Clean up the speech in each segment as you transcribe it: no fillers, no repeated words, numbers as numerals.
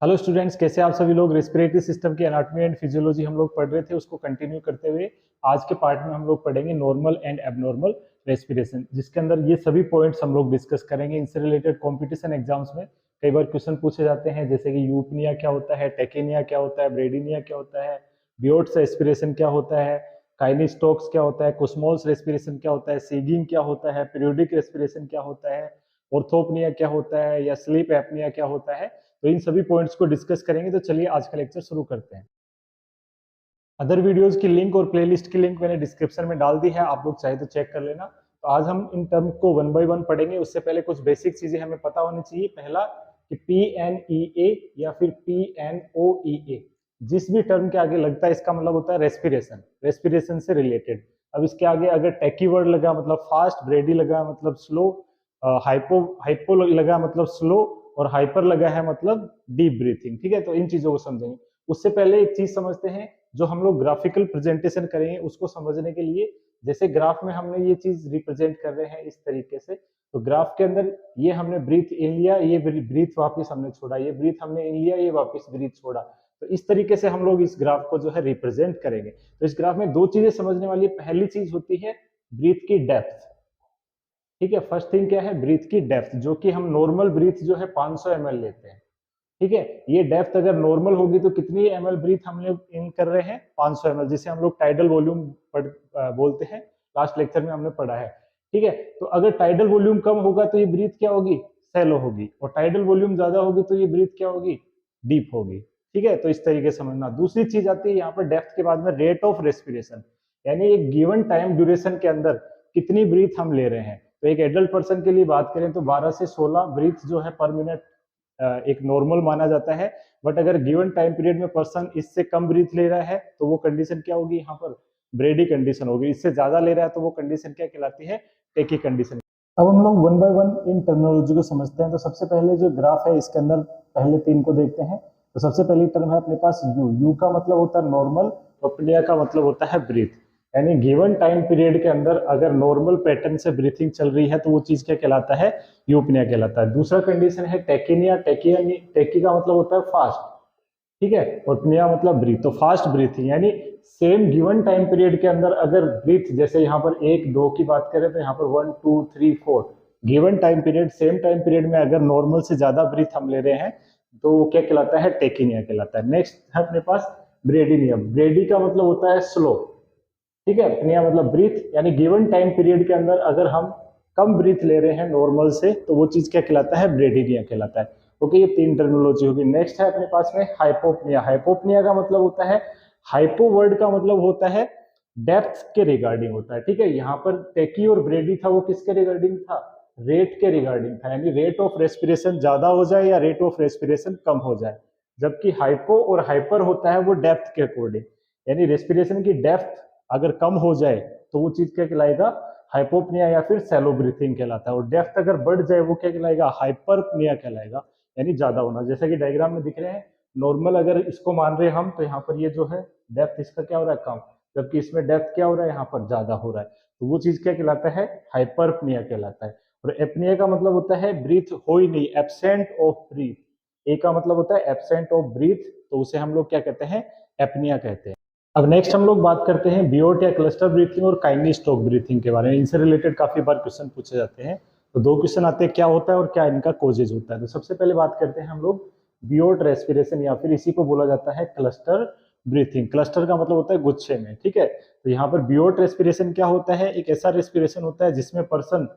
Hello students, कैसे आप सभी लोग। रेस्पिरेटरी सिस्टम की एनाटॉमी एंड फिजियोलॉजी हम लोग पढ़ रहे थे, उसको कंटिन्यू करते हुए आज के पार्ट में हम लोग पढ़ेंगे नॉर्मल एंड एबनॉर्मल रेस्पिरेशन, जिसके अंदर ये सभी पॉइंट्स हम लोग डिस्कस करेंगे। इनसे रिलेटेड कॉम्पिटिशन एग्जाम्स में कई बार क्वेश्चन पूछे जाते हैं, जैसे कि यूपनिया क्या होता है, टेकिनिया क्या होता है, ब्रेडिनिया क्या होता है, बियोट्स रेस्पिरेशन क्या होता है, काइनिस्टोक्स क्या होता है, कुस्मोल्स रेस्पिरेशन क्या होता है, सीगिंग क्या होता है, पीरियोडिक रेस्पिरेशन क्या होता है, ऑर्थोपनिया क्या होता है, या स्लीप एपनिया क्या होता है। तो इन सभी पॉइंट्स को डिस्कस करेंगे। तो चलिए आज का लेक्चर शुरू करते हैं। अदर वीडियोस की लिंक और प्लेलिस्ट की लिंक मैंने डिस्क्रिप्शन में डाल दी है, आप लोग चाहे तो चेक कर लेना। तो आज हम इन टर्म को वन बाय वन पढ़ेंगे। उससे पहले कुछ बेसिक चीजें हमें पता होनी चाहिए। पहला कि PNEA या फिर PNOEA जिस भी टर्म के आगे लगता है इसका मतलब होता है रेस्पिरेशन, रेस्पिरेशन से रिलेटेड। अब इसके आगे अगर टैकी वर्ड लगा मतलब फास्ट, ब्रेडी लगा मतलब स्लो, हाइपो हाइपो लगा मतलब स्लो, और हाइपर लगा है मतलब डीप ब्रीथिंग। ठीक है, तो इन चीजों को समझेंगे। उससे पहले एक चीज समझते हैं, जो हम लोग ग्राफिकल प्रेजेंटेशन करेंगे उसको समझने के लिए। जैसे ग्राफ में हमने ये चीज रिप्रेजेंट कर रहे हैं इस तरीके से, तो ग्राफ के अंदर ये हमने ब्रीथ इन लिया, ये ब्रीथ वापस हमने छोड़ा, ये ब्रीथ हमने इन लिया, ये वापस ब्रीथ छोड़ा। तो इस तरीके से हम लोग इस ग्राफ को जो है रिप्रेजेंट करेंगे। तो इस ग्राफ में दो चीजें समझने वाली है। पहली चीज होती है ब्रीथ की डेप्थ। ठीक है, फर्स्ट थिंग क्या है, ब्रीथ की डेप्थ, जो कि हम नॉर्मल ब्रीथ जो है 500 ml लेते हैं। ठीक है, ये डेप्थ अगर नॉर्मल होगी तो कितनी ml ब्रीथ हम लोग इन कर रहे हैं, 500 ml, जिसे हम लोग टाइडल वॉल्यूम बोलते हैं। लास्ट लेक्चर में हमने पढ़ा है। ठीक है, तो अगर टाइडल वॉल्यूम कम होगा तो ये ब्रीथ क्या होगी, सैलो होगी, और टाइडल वॉल्यूम ज्यादा होगी तो ये ब्रीथ क्या होगी, डीप होगी। ठीक है, तो इस तरीके से समझना। दूसरी चीज आती है यहाँ पर डेप्थ के बाद में रेट ऑफ रेस्पिरेशन, यानी एक गिवन टाइम ड्यूरेशन के अंदर कितनी ब्रीथ हम ले रहे हैं। तो एक एडल्ट पर्सन के लिए बात करें तो 12 से 16 ब्रीथ जो है पर मिनट एक नॉर्मल माना जाता है। बट अगर गिवन टाइम पीरियड में पर्सन इससे कम ब्रीथ ले रहा है तो वो कंडीशन क्या होगी, यहाँ पर ब्रेडी कंडीशन होगी। इससे ज्यादा ले रहा है तो वो कंडीशन क्या कहलाती है, टेकी कंडीशन। अब हम लोग one by one in terminology को समझते हैं। तो सबसे पहले जो ग्राफ है इसके अंदर पहले तीन को देखते हैं। तो सबसे पहली टर्म है अपने पास यू। यू का मतलब होता है नॉर्मल, और प्निया का मतलब होता है ब्रीथ। यानी गिवन टाइम पीरियड के अंदर अगर नॉर्मल पैटर्न से ब्रीथिंग चल रही है तो वो चीज क्या कहलाता है, यूपनिया कहलाता है। दूसरा कंडीशन है टेकिनिया। टेकी का मतलब होता है फास्ट। ठीक है, और प्निया मतलब ब्रीथ। तो फास्ट ब्रीथिंग यानी सेम गिवन टाइम पीरियड के अंदर अगर ब्रीथ, जैसे यहाँ पर एक दो की बात करें तो यहाँ पर 1 2 3 4 given time period, same time period में अगर नॉर्मल से ज्यादा ब्रीथ हम ले रहे हैं तो वो क्या कहलाता है, टेकिनिया कहलाता है। नेक्स्ट है अपने पास ब्रेडिनिया। ब्रेडी का मतलब होता है स्लो। ठीक है, प्निया मतलब ब्रीथ, यानी गिवन टाइम पीरियड के अंदर अगर हम कम ब्रीथ ले रहे हैं नॉर्मल से तो वो चीज क्या कहलाता है, ब्रेडिनिया कहलाता है। ओके, ये तीन टर्मिनोलॉजी होगी। नेक्स्ट है अपने पास में हाइपोपनिया। हाइपोपनिया का मतलब होता है, हाइपो वर्ड का मतलब होता है डेप्थ के रिगार्डिंग होता है। ठीक है, यहाँ पर टेकी और ब्रेडी था, वो किसके रिगार्डिंग था, रेट के रिगार्डिंग था, यानी रेट ऑफ रेस्पिरेशन ज्यादा हो जाए या रेट ऑफ रेस्पिरेशन कम हो जाए। जबकि हाइपो और हाइपर होता है वो डेप्थ के अकॉर्डिंग, यानी रेस्पिरेशन की डेप्थ अगर कम हो जाए तो वो चीज क्या कहलाएगा, हाइपोपनिया या फिर सैलो ब्रीथिंग कहलाता है। और डेप्थ अगर बढ़ जाए वो क्या कहलाएगा, हाइपरपनिया कहलाएगा, यानी ज्यादा होना। जैसा कि डायग्राम में दिख रहे हैं, नॉर्मल अगर इसको मान रहे हैं हम तो यहाँ पर ये जो है डेप्थ इसका क्या हो रहा है, कम, जबकि इसमें डेप्थ क्या हो रहा है, यहाँ पर ज्यादा हो रहा है। तो वो चीज क्या कहलाता है, हाइपरपनिया कहलाता है। और एपनिया का मतलब होता है ब्रीथ हो ही नहीं, एब्सेंट ऑफ ब्रीथ। ए का मतलब होता है एब्सेंट ऑफ ब्रीथ, तो उसे हम लोग क्या कहते हैं, एपनिया कहते हैं। अब नेक्स्ट हम लोग बात करते हैं बियोट या क्लस्टर ब्रीथिंग और काइनी स्ट्रोक ब्रीथिंग के बारे में। इनसे रिलेटेड काफी बार क्वेश्चन पूछे जाते हैं। तो दो क्वेश्चन आते हैं, क्या होता है और क्या इनका कोजेज होता है। तो सबसे पहले बात करते हैं हम लोग बियोट रेस्पिरेशन, या फिर इसी को बोला जाता है क्लस्टर ब्रीथिंग। क्लस्टर का मतलब होता है गुच्छे में। ठीक है, तो यहाँ पर बियोट रेस्पिरेशन क्या होता है, एक ऐसा रेस्पिरेशन होता है जिसमें पर्सन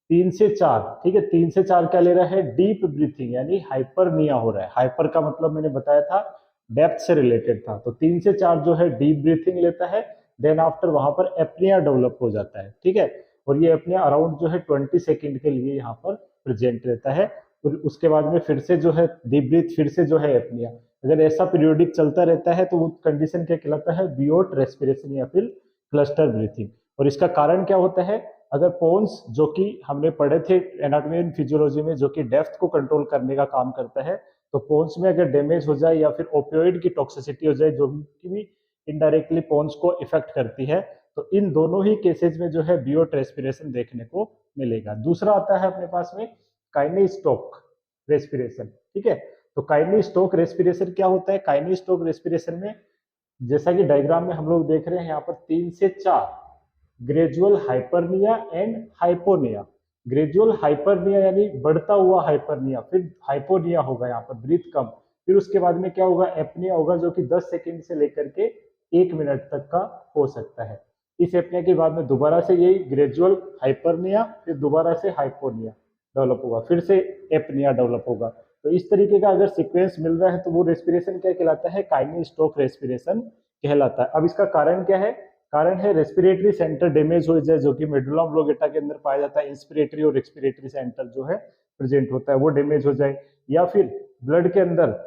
3 से 4, ठीक है, 3 से 4 क्या ले रहा है, डीप ब्रीथिंग, यानी हाइपरनिया हो रहा है। हाइपर का मतलब मैंने बताया था डेप्थ से रिलेटेड था। तो 3 से 4 जो है डीप ब्रीथिंग लेता है, देन आफ्टर वहां पर एपनिया डेवलप हो जाता है। ठीक है, और ये एपनिया अराउंड जो है 20 सेकेंड के लिए यहाँ पर प्रेजेंट रहता है। और उसके बाद में फिर से जो है डीप ब्रीथ, फिर से जो है एपनिया। अगर ऐसा पीरियोडिक चलता रहता है तो वो कंडीशन क्या कहलाता है, बियोट रेस्पिरेशन या फिर क्लस्टर ब्रीथिंग। और इसका कारण क्या होता है, अगर पोन्स, जो कि हमने पढ़े थे एनाटॉमी एंड फिजियोलॉजी में, जो कि डेप्थ को कंट्रोल करने का काम करता है, तो पोन्स में अगर डैमेज हो जाए या फिर ओपियोइड की टॉक्सिसिटी हो जाए, जो कि भी इनडायरेक्टली पोन्स को इफेक्ट करती है, तो इन दोनों ही केसेस में जो है बियोट रेस्पिरेशन देखने को मिलेगा। दूसरा आता है अपने पास में काइनेस्टोक रेस्पिरेशन। ठीक है, तो काइनी स्टोक रेस्पिरेशन क्या होता है? काइनी स्टोक रेस्पिरेशन में जैसा कि डायग्राम में हम लोग देख रहे हैं यहाँ पर 3 से 4 ग्रेजुअल हाइपरनिया एंड हाइपोनिया। ग्रेजुअल हाइपरनिया यानी बढ़ता हुआ हाइपरनिया, फिर हाइपोनिया होगा यहाँ पर ब्रीथ कम, फिर उसके बाद में क्या होगा? एपनिया होगा, जो कि 10 सेकंड से लेकर के 1 मिनट तक का हो सकता है। इस एपनिया के बाद में दोबारा से यही ग्रेजुअल हाइपरनिया, फिर दोबारा से हाइपोनिया डेवलप होगा, फिर से एपनिया डेवलप होगा। तो इस तरीके का अगर सीक्वेंस मिल रहा है तो वो रेस्पिरेशन क्या कहलाता है? काइनी स्टोक रेस्पिरेशन कहलाता है। अब इसका कारण क्या है? कारण है रेस्पिरेटरी सेंटर डैमेज हो जाए, जो कि मेडुला ऑब्लोंगेटा के अंदर पाया जाता है। इंस्पिरेटरी और एक्सपिरेटरी सेंटर जो है प्रेजेंट होता है वो डैमेज हो जाए, या फिर ब्लड के अंदर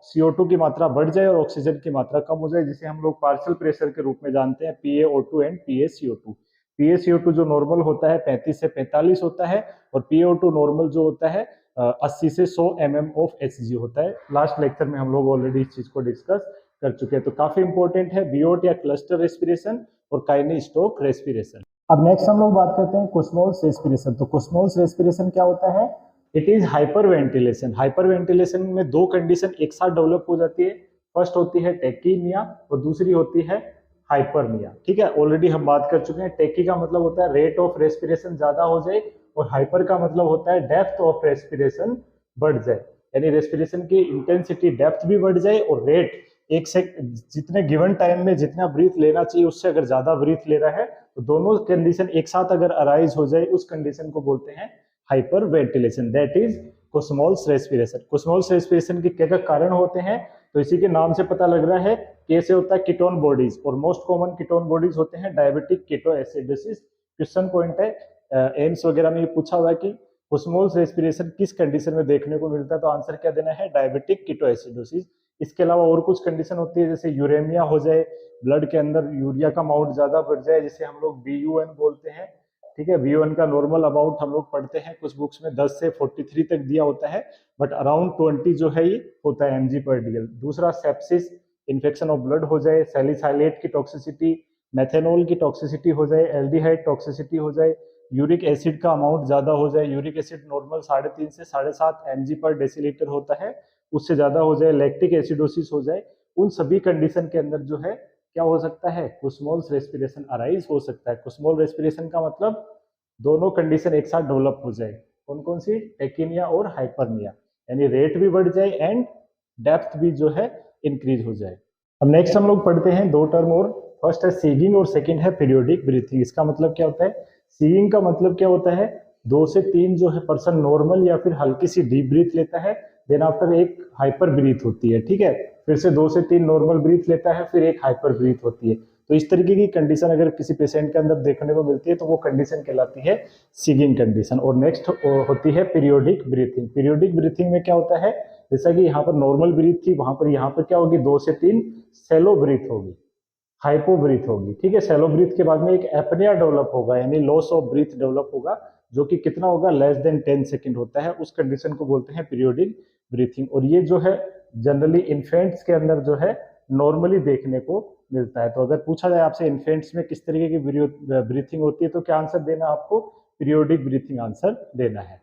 CO2 की मात्रा बढ़ जाए और ऑक्सीजन की मात्रा कम हो जाए, जिसे हम लोग पार्शियल प्रेशर के रूप में जानते हैं, PaO2 एंड PaCO2। PaCO2 जो नॉर्मल होता है 35 से 45 होता है, और PaO2 नॉर्मल जो होता है 80 से 100 mm ऑफ Hg होता है। लास्ट लेक्चर में हम लोग ऑलरेडी इस चीज को डिस्कस कर चुके हैं। तो काफी इंपॉर्टेंट है बियोट या क्लस्टर रेस्पिरेशन और काइनी स्टोक रेस्पिरेशन। अब नेक्स्ट हम लोग बात करते हैं कुस्मोल्स रेस्पिरेशन। तो कुस्मोल्स रेस्पिरेशन क्या होता है? It is hyper ventilation. Hyper ventilation में दो कंडीशन एक साथ डेवलप हो जाती है। फर्स्ट होती है टेकीनिया और दूसरी होती है हाइपरनिया। ठीक है, ऑलरेडी हम बात कर चुके हैं। टेकी का मतलब होता है रेट ऑफ रेस्पिरेशन ज्यादा हो जाए, और हाइपर का मतलब होता है डेप्थ ऑफ रेस्पिरेशन बढ़ जाए, यानी रेस्पिरेशन की इंटेंसिटी डेप्थ भी बढ़ जाए और रेट एक से जितने गिवन टाइम में जितना ब्रीथ लेना चाहिए उससे अगर ज्यादा ब्रीथ ले रहा है, तो दोनों कंडीशन एक साथ अगर अराइज हो जाए उस कंडीशन को बोलते हैं hyperventilation, that is Kussmaul's respiration. Kussmaul's respiration के क्या क्या कारण होते हैं? तो इसी के नाम से पता लग रहा है कैसे होता है। कीटोन बॉडीज, और मोस्ट कॉमन कीटोन बॉडीज होते हैं डायबिटिक कीटोएसिडोसिस। क्वेश्चन पॉइंट है, एम्स वगैरह में ये पूछा हुआ है कि कुस्मोल्स रेस्पिरेशन किस कंडीशन में देखने को मिलता है, तो आंसर क्या देना है? Diabetic ketoacidosis. इसके अलावा और कुछ कंडीशन होती है, जैसे यूरेमिया हो जाए, ब्लड के अंदर यूरिया का अमाउंट ज्यादा बढ़ जाए, जिसे हम लोग BUN बोलते हैं। ठीक है, BUN का नॉर्मल अमाउंट हम लोग पढ़ते हैं कुछ बुक्स में 10 से 43 तक दिया होता है, बट अराउंड 20 जो है ये होता है mg/dl। दूसरा सेप्सिस, इन्फेक्शन ऑफ ब्लड हो जाए, सैलिसाइलेट की टॉक्सिसिटी, मेथेनॉल की टॉक्सिसिटी हो जाए, एल्डिहाइड टॉक्सिसिटी हो जाए, यूरिक एसिड का अमाउंट ज्यादा हो जाए। यूरिक एसिड नॉर्मल 3.5 से 7.5 mg/डेसीलीटर होता है, उससे ज्यादा हो जाए, लैक्टिक एसिडोसिस हो जाए। उन सभी कंडीशन के अंदर जो है क्या हो सकता है? कुस्मोल्स रेस्पिरेशन अराइज हो सकता है। कुस्मोल रेस्पिरेशन का मतलब दोनों कंडीशन एक साथ डेवलप हो जाए। कौन कौन सी? टेकिनिया और हाइपरनिया, यानी रेट भी बढ़ जाए एंड डेप्थ भी जो है इंक्रीज हो जाए। अब नेक्स्ट हम लोग पढ़ते हैं दो टर्म और। फर्स्ट है सीगिंग और सेकंड है पीरियोडिक ब्रीथिंग। इसका मतलब क्या होता है? सीगिंग का मतलब क्या होता है? 2 से 3 जो है पर्सन नॉर्मल या फिर हल्की सी डीप ब्रीथ लेता है, देन आफ्टर एक हाइपर ब्रीथ होती है। ठीक है, फिर से 2 से 3 नॉर्मल ब्रीथ लेता है, फिर एक हाइपर ब्रीथ होती है। तो इस तरीके की कंडीशन अगर किसी पेशेंट के अंदर देखने को मिलती है तो वो कंडीशन कहलाती है सीगिंग कंडीशन। और नेक्स्ट होती है पीरियोडिक ब्रीथिंग। पीरियोडिक ब्रीथिंग में क्या होता है? जैसा कि यहाँ पर नॉर्मल ब्रीथ थी, वहां पर यहाँ पर क्या होगी? 2 से 3 सेलो ब्रीथ होगी, हाइपो ब्रीथ होगी। ठीक है, सेलो ब्रीथ के बाद में एक एपनिया डेवलप होगा, यानी लॉस ऑफ ब्रीथ डेवलप होगा, जो कि कितना होगा? लेस देन 10 सेकंड होता है। उस कंडीशन को बोलते हैं पीरियोडिक ब्रीथिंग। और ये जो है जनरली इन्फेंट्स के अंदर जो है नॉर्मली देखने को मिलता है। तो अगर पूछा जाए आपसे इन्फेंट्स में किस तरीके की ब्रीथिंग होती है, तो क्या आंसर देना आपको? पीरियोडिक ब्रीथिंग आंसर देना है।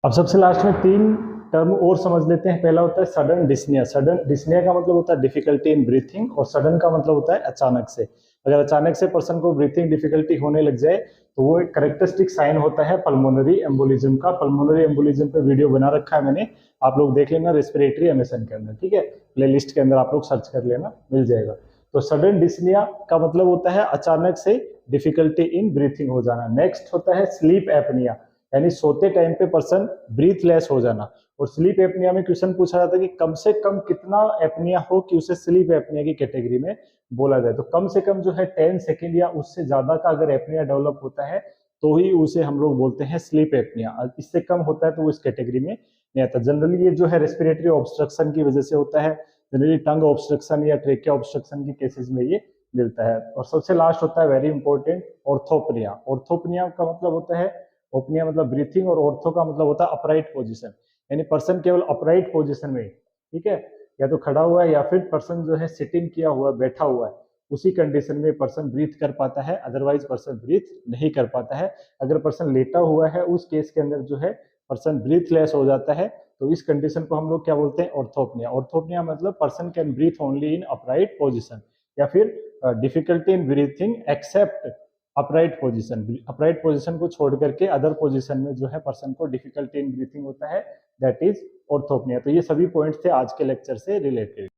अब सबसे लास्ट में 3 टर्म और समझ लेते हैं। पहला होता है सडन डिस्निया। सडन डिस्निया का मतलब होता है डिफिकल्टी इन ब्रीथिंग, और सडन का मतलब होता है अचानक से। अगर अचानक से पर्सन को ब्रीथिंग डिफिकल्टी होने लग जाए तो वो एक करेक्टरिस्टिक साइन होता है पल्मोनरी एम्बोलिज्म का। पल्मोनरी एम्बोलिज्म पे वीडियो बना रखा है मैंने, आप लोग देख लेना रेस्पिरेटरी एमिशन के अंदर। ठीक है, प्लेलिस्ट के अंदर आप लोग सर्च कर लेना, मिल जाएगा। तो सडन डिस्निया का मतलब होता है अचानक से डिफिकल्टी इन ब्रीथिंग हो जाना। नेक्स्ट होता है स्लीप एपनिया, यानी सोते टाइम पे पर्सन ब्रीथलेस हो जाना। और स्लीप एपनिया में क्वेश्चन पूछा जाता है कि कम से कम कितना एपनिया हो कि उसे स्लीप एपनिया की कैटेगरी में बोला जाए। तो कम से कम जो है 10 सेकेंड या उससे ज्यादा का अगर एपनिया डेवलप होता है तो ही उसे हम लोग बोलते हैं स्लीप एपनिया। इससे कम होता है तो वो इस कैटेगरी में नहीं आता। जनरली ये जो है रेस्पिरेटरी ऑब्स्ट्रक्शन की वजह से होता है, जनरली टंग ऑब्स्ट्रक्शन या ट्रेकिया ऑब्स्ट्रक्शन की केसेस में ये मिलता है। और सबसे लास्ट होता है वेरी इंपॉर्टेंट ऑर्थोपनिया। ऑर्थोपनिया का मतलब होता है, ओपनिया मतलब ब्रीथिंग, और ऑर्थो का मतलब होता है अपराइट पोजीशन, यानी पर्सन केवल अपराइट पोजीशन में, ठीक है, या तो खड़ा हुआ है या फिर पर्सन जो है सिटिंग किया हुआ है, बैठा हुआ है, उसी कंडीशन में पर्सन ब्रीथ कर पाता है, अदरवाइज पर्सन ब्रीथ नहीं कर पाता है। अगर पर्सन लेटा हुआ है उस केस के अंदर जो है पर्सन ब्रीथलेस हो जाता है, तो इस कंडीशन को हम लोग क्या बोलते हैं, ऑर्थोपनिया। ऑर्थोपनिया मतलब person can breathe only in upright position, या फिर difficulty in breathing except upright position. Upright position को छोड़ करके अदर पोजीशन में जो है पर्सन को डिफिकल्टी इन ब्रीथिंग होता है, दैट इज ऑर्थोपनिया। तो ये सभी पॉइंट्स थे आज के लेक्चर से रिलेटेड।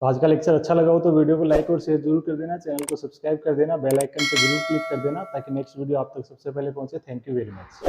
तो आज का लेक्चर अच्छा लगा हो तो वीडियो को लाइक और शेयर जरूर कर देना, चैनल को सब्सक्राइब कर देना, बेल आइकन पे जरूर क्लिक कर देना ताकि नेक्स्ट वीडियो आप तक सबसे पहले पहुंचे। Thank you very much.